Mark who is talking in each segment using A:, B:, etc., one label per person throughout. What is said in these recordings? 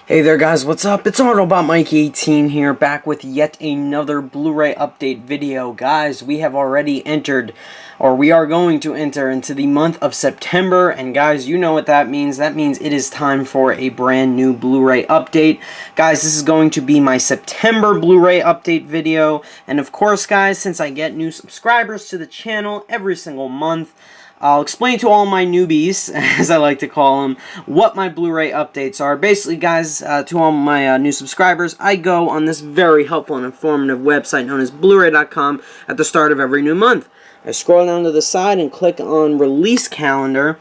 A: Hey there guys, what's up? It's Autobot Mikey 18 here, back with yet another Blu-ray update video. Guys, we have already entered, or we are going to enter into the month of September, and guys, you know what that means. That means it is time for a brand new Blu-ray update. Guys, this is going to be my September Blu-ray update video, and of course guys, since I get new subscribers to the channel every single month, I'll explain to all my newbies, as I like to call them, what my Blu-ray updates are. Basically, guys, to all my new subscribers, I go on this very helpful and informative website known as Blu-Ray.com at the start of every new month. I scroll down to the side and click on Release Calendar,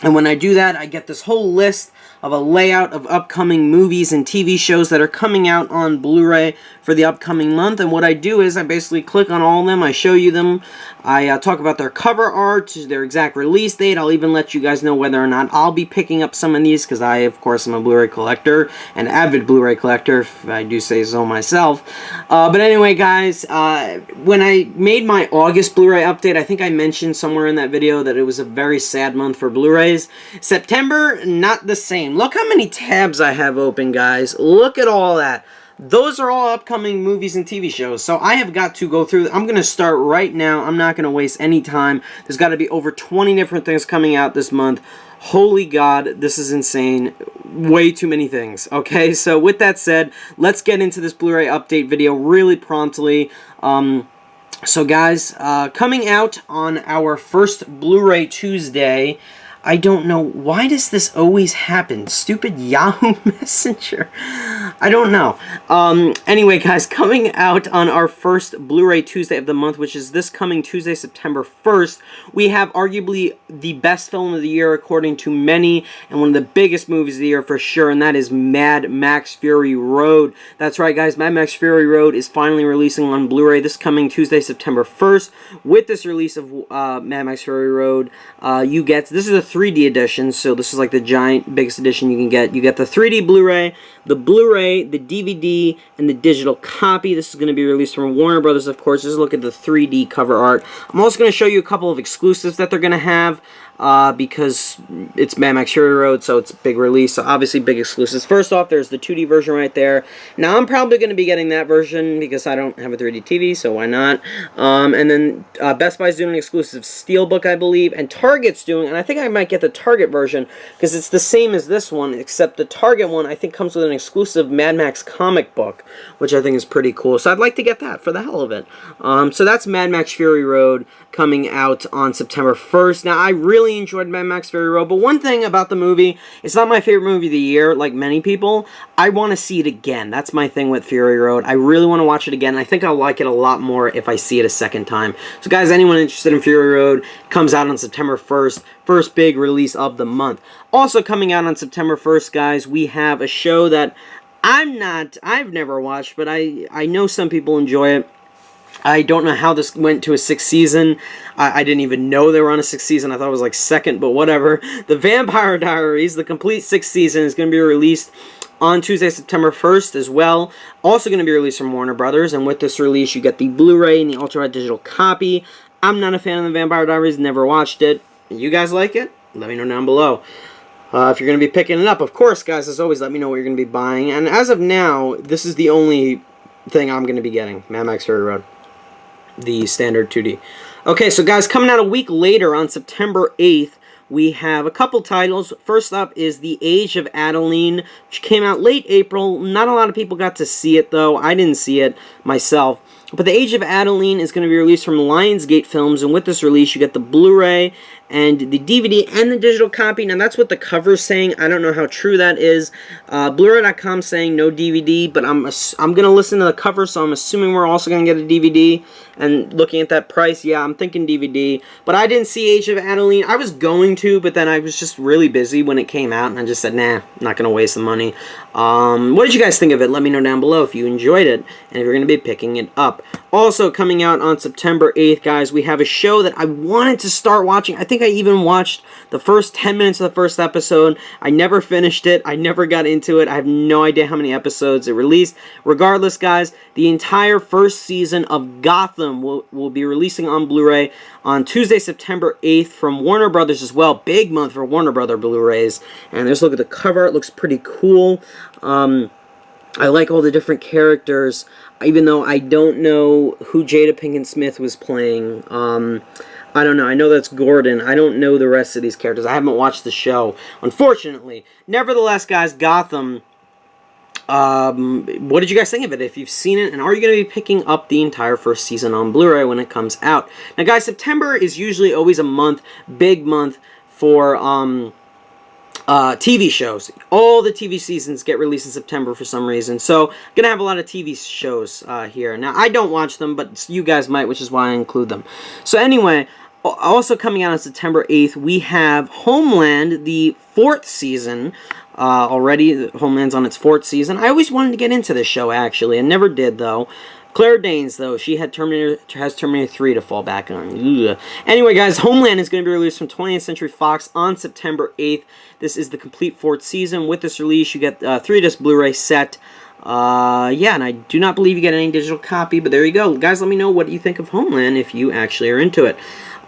A: and when I do that, I get this whole list of a layout of upcoming movies and TV shows that are coming out on Blu-ray for the upcoming month. And what I do is I basically click on all of them, I show you them, I talk about their cover art, their exact release date. I'll even let you guys know whether or not I'll be picking up some of these, because I, of course, am a Blu-ray collector, an avid Blu-ray collector, if I do say so myself. But anyway, guys, when I made my August Blu-ray update, I think I mentioned somewhere in that video that it was a very sad month for Blu-rays. September, not the same. Look how many tabs I have open, guys. Look at all that. Those are all upcoming movies and TV shows, so I have got to go through. I'm going to start right now. I'm not going to waste any time. There's got to be over 20 different things coming out this month. Holy God, this is insane. Way too many things. Okay, so with that said, let's get into this Blu-ray update video really promptly. So guys, coming out on our first Blu-ray Tuesday, I don't know, why does this always happen? Stupid Yahoo Messenger. I don't know. Anyway, guys, coming out on our first Blu-ray Tuesday of the month, which is this coming Tuesday, September 1st, we have arguably the best film of the year according to many, and one of the biggest movies of the year for sure, and that is Mad Max Fury Road. That's right, guys, Mad Max Fury Road is finally releasing on Blu-ray this coming Tuesday, September 1st. With this release of Mad Max Fury Road, you get, this is a 3D edition, so this is like the giant, biggest edition you can get. You get the 3D Blu-ray, the Blu-ray, the DVD, and the digital copy. This is going to be released from Warner Brothers, of course. Just look at the 3D cover art. I'm also going to show you a couple of exclusives that they're going to have, because it's Mad Max Fury Road, so it's a big release, so obviously big exclusives. First off, there's the 2D version right there. Now, I'm probably going to be getting that version because I don't have a 3D TV, so why not? And then Best Buy's doing an exclusive Steelbook, I believe, and Target's doing, and I think I might get the Target version because it's the same as this one, except the Target one, I think, comes with an exclusive Mad Max comic book, which I think is pretty cool, so I'd like to get that for the hell of it. So that's Mad Max Fury Road coming out on September 1st. Now, I really enjoyed Mad Max Fury Road, but one thing about the movie, it's not my favorite movie of the year, like many people. I want to see it again. That's my thing with Fury Road. I really want to watch it again. I think I'll like it a lot more if I see it a second time. So guys, anyone interested in Fury Road, comes out on September 1st, first big release of the month. Also coming out on September 1st, guys, we have a show that I've never watched, but I know some people enjoy it. I don't know how this went to a 6th season. I didn't even know they were on a 6th season. I thought it was like 2nd, but whatever. The Vampire Diaries, the complete 6th season, is going to be released on Tuesday, September 1st as well. Also going to be released from Warner Brothers, and with this release, you get the Blu-ray and the Ultra digital copy. I'm not a fan of the Vampire Diaries, never watched it. You guys like it? Let me know down below. If you're going to be picking it up, of course, guys, as always, let me know what you're going to be buying. And as of now, this is the only thing I'm going to be getting, Mad Max Fury Road, the standard 2D. Okay, so guys, coming out a week later on September 8th, we have a couple titles. First up is The Age of Adaline, which came out late April. Not a lot of people got to see it, though. I didn't see it myself. But The Age of Adaline is going to be released from Lionsgate Films, and with this release, you get the Blu-ray and the DVD and the digital copy. Now, that's what the cover's saying. I don't know how true that is. Blu-ray.com saying no DVD, but I'm going to listen to the cover, so I'm assuming we're also going to get a DVD. And looking at that price, yeah, I'm thinking DVD. But I didn't see Age of Adaline. I was going to, but then I was just really busy when it came out, and I just said, nah, I'm not going to waste the money. What did you guys think of it? Let me know down below if you enjoyed it, and if you're going to be picking it up. up. Also coming out on September 8th, guys, we have a show that I wanted to start watching. I think I even watched the first 10 minutes of the first episode. I never finished it. I never got into it. I have no idea how many episodes it released. Regardless, guys, the entire first season of Gotham will be releasing on Blu-ray on Tuesday, September 8th from Warner Brothers as well. Big month for Warner Brother Blu-rays. And let's look at the cover. It looks pretty cool. I like all the different characters, even though I don't know who Jada Pinkett Smith was playing. I don't know. I know that's Gordon. I don't know the rest of these characters. I haven't watched the show, unfortunately. Nevertheless, guys, Gotham, what did you guys think of it? If you've seen it, and are you going to be picking up the entire first season on Blu-ray when it comes out? Now, guys, September is usually always a month, big month for TV shows. All the TV seasons get released in September for some reason. So, gonna have a lot of TV shows here. Now, I don't watch them, but you guys might, which is why I include them. So, anyway, also coming out on September 8th, we have Homeland, the 4th season. Already, Homeland's on its 4th season. I always wanted to get into this show, actually. I never did, though. Claire Danes, though, she has Terminator 3 to fall back on. Ugh. Anyway, guys, Homeland is going to be released from 20th Century Fox on September 8th. This is the complete 4th season. With this release, you get a 3-disc Blu-ray set. Yeah, and I do not believe you get any digital copy, but there you go. Guys, let me know what you think of Homeland if you actually are into it.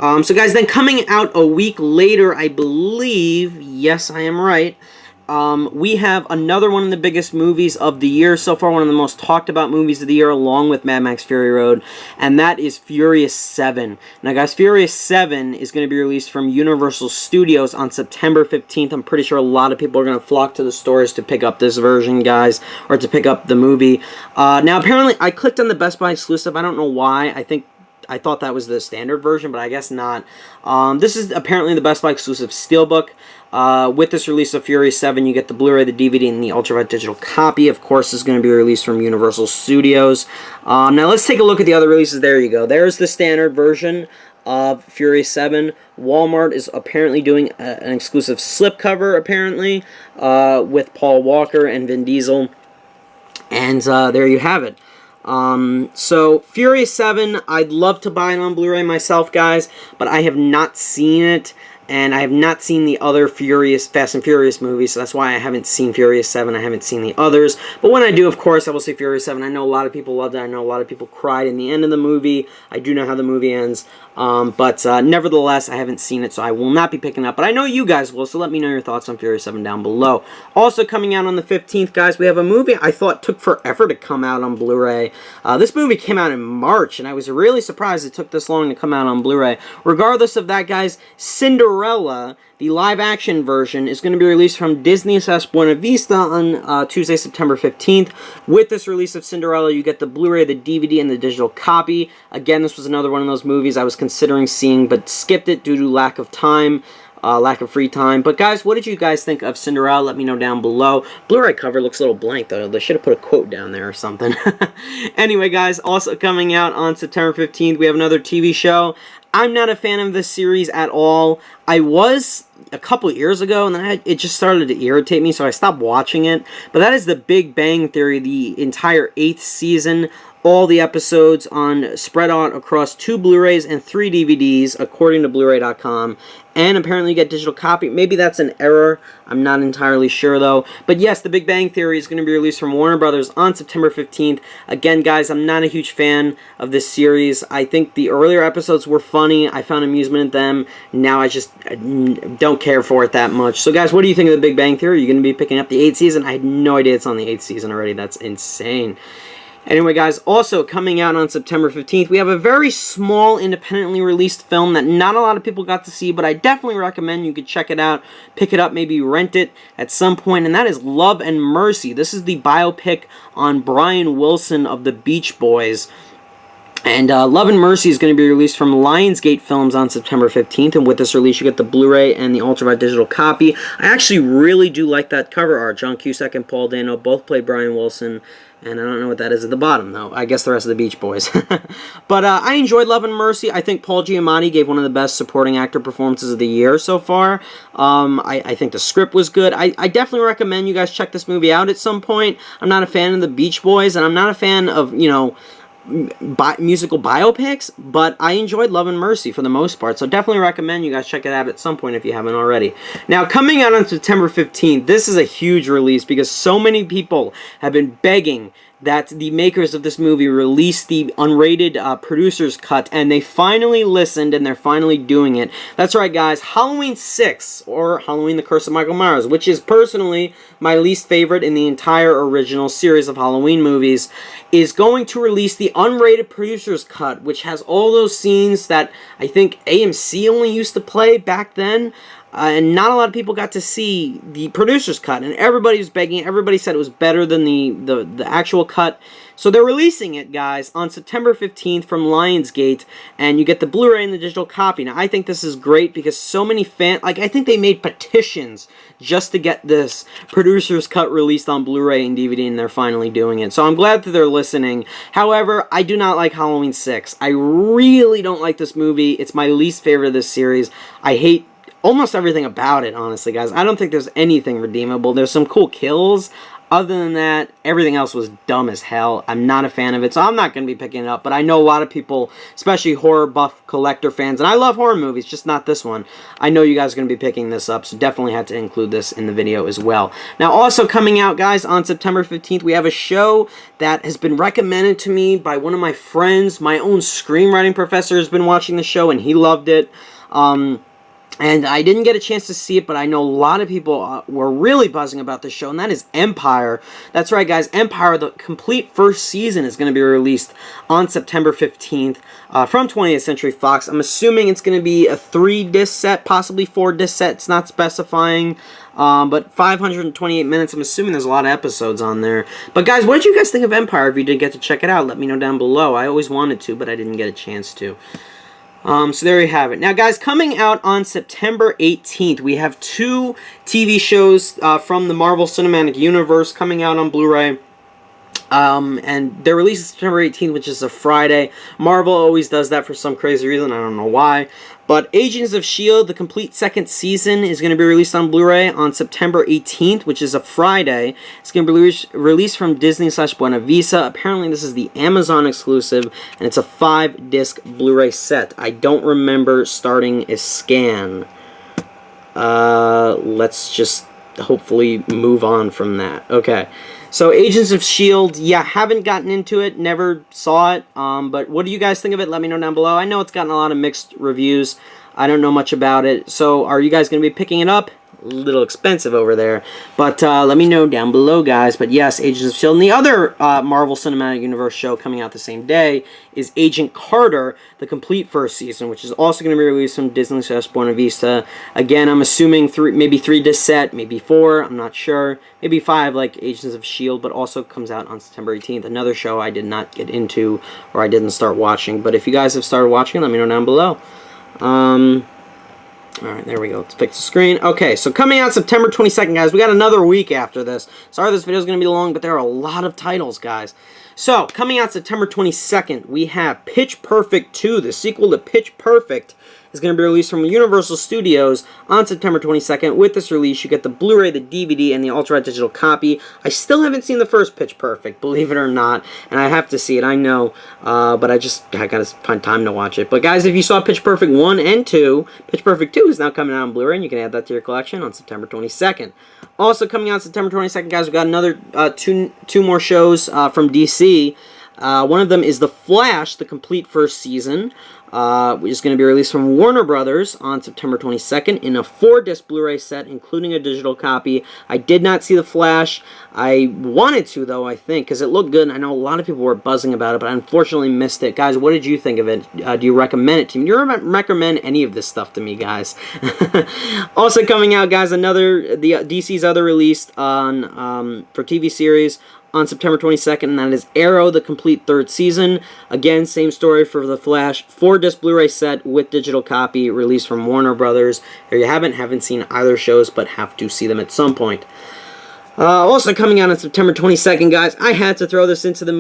A: So, guys, then coming out a week later, I believe, yes, I am right, we have another one of the biggest movies of the year so far, one of the most talked about movies of the year, along with Mad Max Fury Road, and that is Furious 7. Now, guys, Furious 7 is going to be released from Universal Studios on September 15th. I'm pretty sure a lot of people are going to flock to the stores to pick up this version, guys, or to pick up the movie. Now, apparently, I clicked on the Best Buy exclusive. I don't know why. I thought that was the standard version, but I guess not. This is apparently the Best Buy exclusive Steelbook. With this release of Furious 7, you get the Blu-ray, the DVD, and the Ultraviolet digital copy. Of course, is going to be released from Universal Studios. Now, let's take a look at the other releases. There you go. There's the standard version of Furious 7. Walmart is apparently doing an exclusive slipcover, apparently, with Paul Walker and Vin Diesel. And there you have it. So, Furious 7, I'd love to buy it on Blu-ray myself, guys, but I have not seen it, and I have not seen the other Fast and Furious movies, so that's why I haven't seen Furious 7, I haven't seen the others, but when I do, of course, I will see Furious 7. I know a lot of people loved it, I know a lot of people cried in the end of the movie, I do know how the movie ends, but nevertheless, I haven't seen it, so I will not be picking up, but I know you guys will, so let me know your thoughts on Furious 7 down below. Also coming out on the 15th, guys, we have a movie I thought took forever to come out on Blu-ray. This movie came out in March, and I was really surprised it took this long to come out on Blu-ray. Regardless of that, guys, Cinderella, the live-action version, is going to be released from Disney / Buena Vista on Tuesday, September 15th. With this release of Cinderella, you get the Blu-ray, the DVD, and the digital copy. Again, this was another one of those movies I was considering seeing, but skipped it due to lack of time. Lack of free time. But guys, what did you guys think of Cinderella? Let me know down below. Blu-ray cover looks a little blank, though. They should have put a quote down there or something. Anyway, guys, also coming out on September 15th, we have another TV show. I'm not a fan of this series at all. I was a couple years ago, and then it just started to irritate me, so I stopped watching it. But that is The Big Bang Theory, the entire 8th season. All the episodes spread out across 2 Blu-rays and 3 DVDs, according to Blu-ray.com. And apparently you get digital copy. Maybe that's an error. I'm not entirely sure, though. But yes, The Big Bang Theory is going to be released from Warner Brothers on September 15th. Again, guys, I'm not a huge fan of this series. I think the earlier episodes were funny. I found amusement in them. Now I just don't care for it that much. So, guys, what do you think of The Big Bang Theory? Are you going to be picking up the 8th season? I had no idea it's on the 8th season already. That's insane. Anyway, guys, also coming out on September 15th, we have a very small, independently released film that not a lot of people got to see, but I definitely recommend you could check it out, pick it up, maybe rent it at some point, and that is Love and Mercy. This is the biopic on Brian Wilson of the Beach Boys. And Love and Mercy is going to be released from Lionsgate Films on September 15th, and with this release you get the Blu-ray and the Ultraviolet digital copy. I actually really do like that cover art. John Cusack and Paul Dano both played Brian Wilson, and I don't know what that is at the bottom, though. I guess the rest of the Beach Boys. But I enjoyed Love and Mercy. I think Paul Giamatti gave one of the best supporting actor performances of the year so far. I think the script was good. I definitely recommend you guys check this movie out at some point. I'm not a fan of the Beach Boys, and I'm not a fan of, you know, musical biopics, but I enjoyed Love and Mercy for the most part, so definitely recommend you guys check it out at some point if you haven't already. Now, coming out on September 15th, this is a huge release because so many people have been begging that the makers of this movie release the unrated producer's cut, and they finally listened, and they're finally doing it. That's right, guys. Halloween 6, or Halloween the Curse of Michael Myers, which is personally my least favorite in the entire original series of Halloween movies, is going to release the unrated producer's cut, which has all those scenes that I think AMC only used to play back then. And not a lot of people got to see the producer's cut, and everybody was begging. Everybody said it was better than the actual cut. So they're releasing it, guys, on September 15th from Lionsgate, and you get the Blu-ray and the digital copy. Now, I think this is great because so many fans, like, I think they made petitions just to get this producer's cut released on Blu-ray and DVD, and they're finally doing it. So I'm glad that they're listening. However, I do not like Halloween 6. I really don't like this movie. It's my least favorite of this series. I hate almost everything about it, honestly, guys. I don't think there's anything redeemable. There's some cool kills. Other than that, everything else was dumb as hell. I'm not a fan of it, so I'm not going to be picking it up. But I know a lot of people, especially horror buff collector fans, and I love horror movies, just not this one. I know you guys are going to be picking this up, so definitely had to include this in the video as well. Now, also coming out, guys, on September 15th, we have a show that has been recommended to me by one of my friends. My own screenwriting professor has been watching the show, and he loved it. And I didn't get a chance to see it, but I know a lot of people were really buzzing about this show, and that is Empire. That's right, guys. Empire, the complete first season, is going to be released on September 15th from 20th Century Fox. I'm assuming it's going to be a 3-disc set, possibly 4-disc set. It's not specifying, but 528 minutes. I'm assuming there's a lot of episodes on there. But, guys, what did you guys think of Empire? If you did get to check it out, let me know down below. I always wanted to, but I didn't get a chance to. So there you have it. Now, guys, coming out on September 18th, we have 2 TV shows from the Marvel Cinematic Universe coming out on Blu-ray. And they're released September 18th, which is a Friday. Marvel always does that for some crazy reason. I don't know why. But Agents of S.H.I.E.L.D., the complete second season, is going to be released on Blu-ray on September 18th, which is a Friday. It's going to be released from Disney/Buena Vista. Apparently, this is the Amazon exclusive, and it's a 5-disc Blu-ray set. I don't remember starting a scan. Let's just hopefully move on from that. Okay. So, Agents of S.H.I.E.L.D., yeah, haven't gotten into it, never saw it, but what do you guys think of it? Let me know down below. I know it's gotten a lot of mixed reviews. I don't know much about it. So, are you guys going to be picking it up? A little expensive over there. But let me know down below, guys. But yes, Agents of S.H.I.E.L.D. And the other Marvel Cinematic Universe show coming out the same day is Agent Carter, the complete first season, which is also going to be released from Disney/Buena Vista. Again, I'm assuming maybe 3-disc set, maybe 4, I'm not sure. Maybe 5, like Agents of S.H.I.E.L.D., but also comes out on September 18th. Another show I did not get into, or I didn't start watching. But if you guys have started watching, let me know down below. Alright, there we go. Let's fix the screen. Okay, so coming out September 22nd, guys. We got another week after this. Sorry this video is going to be long, but there are a lot of titles, guys. So, coming out September 22nd, we have Pitch Perfect 2, the sequel to Pitch Perfect, is going to be released from Universal Studios on September 22nd. With this release, you get the Blu-ray, the DVD, and the Ultra digital copy. I still haven't seen the first Pitch Perfect, believe it or not, and I have to see it, I know, but I gotta find time to watch it. But guys, if you saw Pitch Perfect 1 and 2, Pitch Perfect 2 is now coming out on Blu-ray, and you can add that to your collection on September 22nd. Also coming out September 22nd, guys, we've got another two more shows from DC. One of them is The Flash, the complete first season, which is going to be released from Warner Brothers on September 22nd in a 4-disc Blu-ray set, including a digital copy. I did not see The Flash. I wanted to, though, I think, because it looked good, and I know a lot of people were buzzing about it, but I unfortunately missed it. Guys, what did you think of it? Do you recommend it to me? Do you recommend any of this stuff to me, guys? Also coming out, guys, DC's other release on for TV series on September 22nd, and that is Arrow, the complete third season. Again, same story for The Flash. 4-disc Blu-ray set with digital copy, released from Warner Brothers. There you haven't seen either shows, but have to see them at some point. Also coming out on September 22nd, guys, I had to throw this into the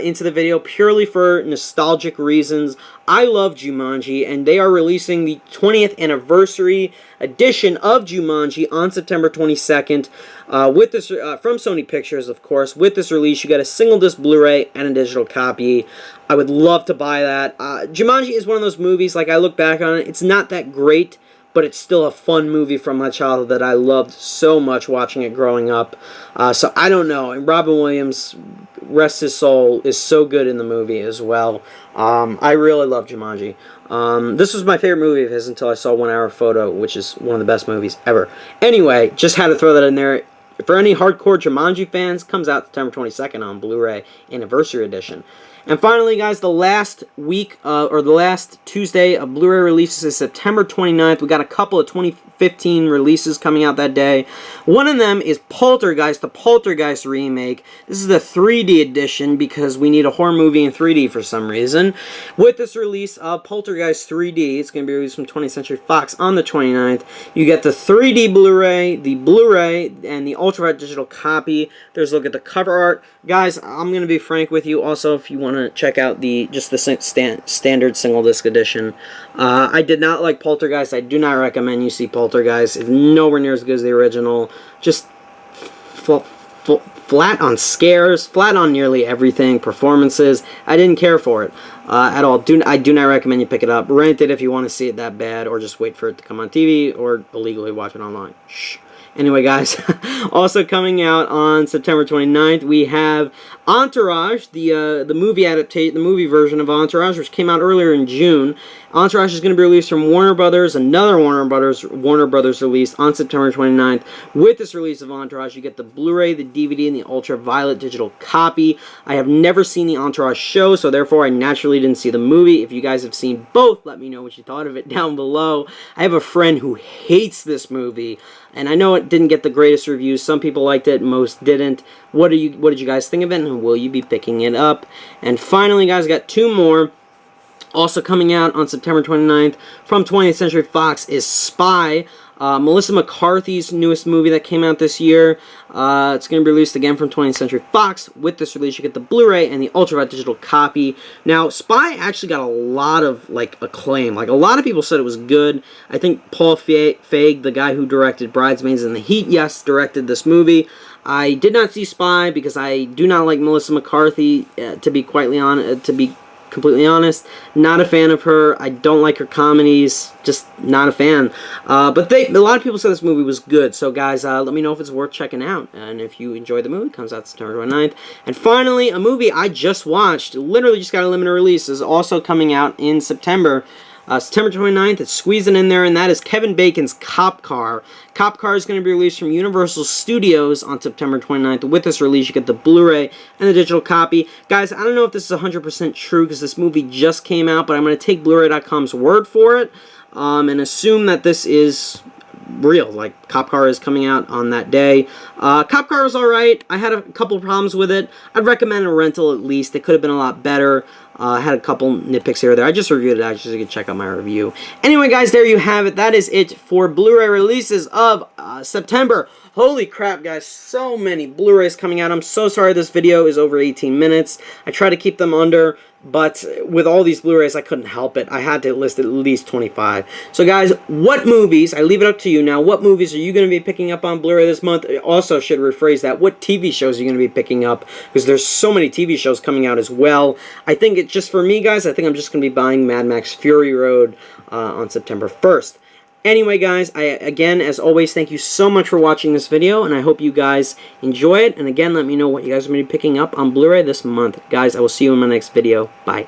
A: into the video purely for nostalgic reasons. I love Jumanji, and they are releasing the 20th anniversary edition of Jumanji on September 22nd. With this from Sony Pictures, of course. With this release, you get a single disc Blu-ray and a digital copy. I would love to buy that. Jumanji is one of those movies. Like, I look back on it, it's not that great, but it's still a fun movie from my childhood that I loved so much watching it growing up. So I don't know. And Robin Williams, rest his soul, is so good in the movie as well. I really love Jumanji. This was my favorite movie of his until I saw 1 Hour Photo, which is one of the best movies ever. Anyway, just had to throw that in there. For any hardcore Jumanji fans, comes out September 22nd on Blu-ray Anniversary Edition. And finally, guys, the last week, or the last Tuesday of Blu-ray releases is September 29th. We got a couple of 2015 releases coming out that day. One of them is Poltergeist, the Poltergeist remake. This is the 3D edition because we need a horror movie in 3D for some reason. With this release of Poltergeist 3D, it's going to be released from 20th Century Fox on the 29th. You get the 3D Blu-ray, the Blu-ray, and the ultra digital copy. There's a look at the cover art. Guys, I'm going to be frank with you. Also, if you want to check out the standard single disc edition, I did not like Poltergeist. I do not recommend you see Poltergeist. It's nowhere near as good as the original. Just flat on scares, flat on nearly everything. Performances, I didn't care for it at all. I do not recommend you pick it up. Rent it if you want to see it that bad, or just wait for it to come on TV, or illegally watch it online. Shh. Anyway, guys, also coming out on September 29th, we have Entourage, the movie adaptation, the movie version of Entourage, which came out earlier in June. Entourage is going to be released from Warner Brothers, another Warner Brothers release on September 29th. With this release of Entourage, you get the Blu-ray, the DVD, and the ultraviolet digital copy. I have never seen the Entourage show, so therefore I naturally didn't see the movie. If you guys have seen both, let me know what you thought of it down below. I have a friend who hates this movie, and I know it didn't get the greatest reviews. Some people liked it, most didn't. What did you guys think of it, and will you be picking it up? And finally, guys, I got two more. Also coming out on September 29th from 20th Century Fox is S.H.I.E.L.D. Melissa McCarthy's newest movie that came out this year. It's going to be released again from 20th Century Fox. With this release, you get the Blu-ray and the ultraviolet digital copy. Now, S.H.I.E.L.D. actually got a lot of acclaim. Like, a lot of people said it was good. I think Paul Feig, the guy who directed Bridesmaids and The Heat, yes, directed this movie. I did not see S.H.I.E.L.D. because I do not like Melissa McCarthy. To be completely honest, not a fan of her. I don't like her comedies, just not a fan. But a lot of people said this movie was good. So guys, let me know if it's worth checking out. And if you enjoy the movie, it comes out September 29th. And finally, a movie I just watched, literally just got a limited release, is also coming out in September. September 29th, it's squeezing in there, and that is Kevin Bacon's Cop Car. Cop Car is going to be released from Universal Studios on September 29th. With this release, you get the Blu-ray and the digital copy. Guys, I don't know if this is 100% true because this movie just came out, but I'm going to take Blu-ray.com's word for it and assume that this is real. Like, Cop Car is coming out on that day. Cop Car was alright. I had a couple problems with it. I'd recommend a rental at least. It could have been a lot better. I had a couple nitpicks here or there. I just reviewed it, actually, so you can check out my review. Anyway, guys, there you have it. That is it for Blu-ray releases of September. Holy crap, guys. So many Blu-rays coming out. I'm so sorry this video is over 18 minutes. I try to keep them under, but with all these Blu-rays, I couldn't help it. I had to list at least 25. So, guys, what movies, I leave it up to you now, what movies are you going to be picking up on Blu-ray this month? Also, should rephrase that, what TV shows are you going to be picking up? Because there's so many TV shows coming out as well. I think it's just for me, guys, I think I'm just going to be buying Mad Max Fury Road on September 1st. Anyway, guys, again, as always, thank you so much for watching this video, and I hope you guys enjoy it. And again, let me know what you guys are going to be picking up on Blu-ray this month. Guys, I will see you in my next video. Bye.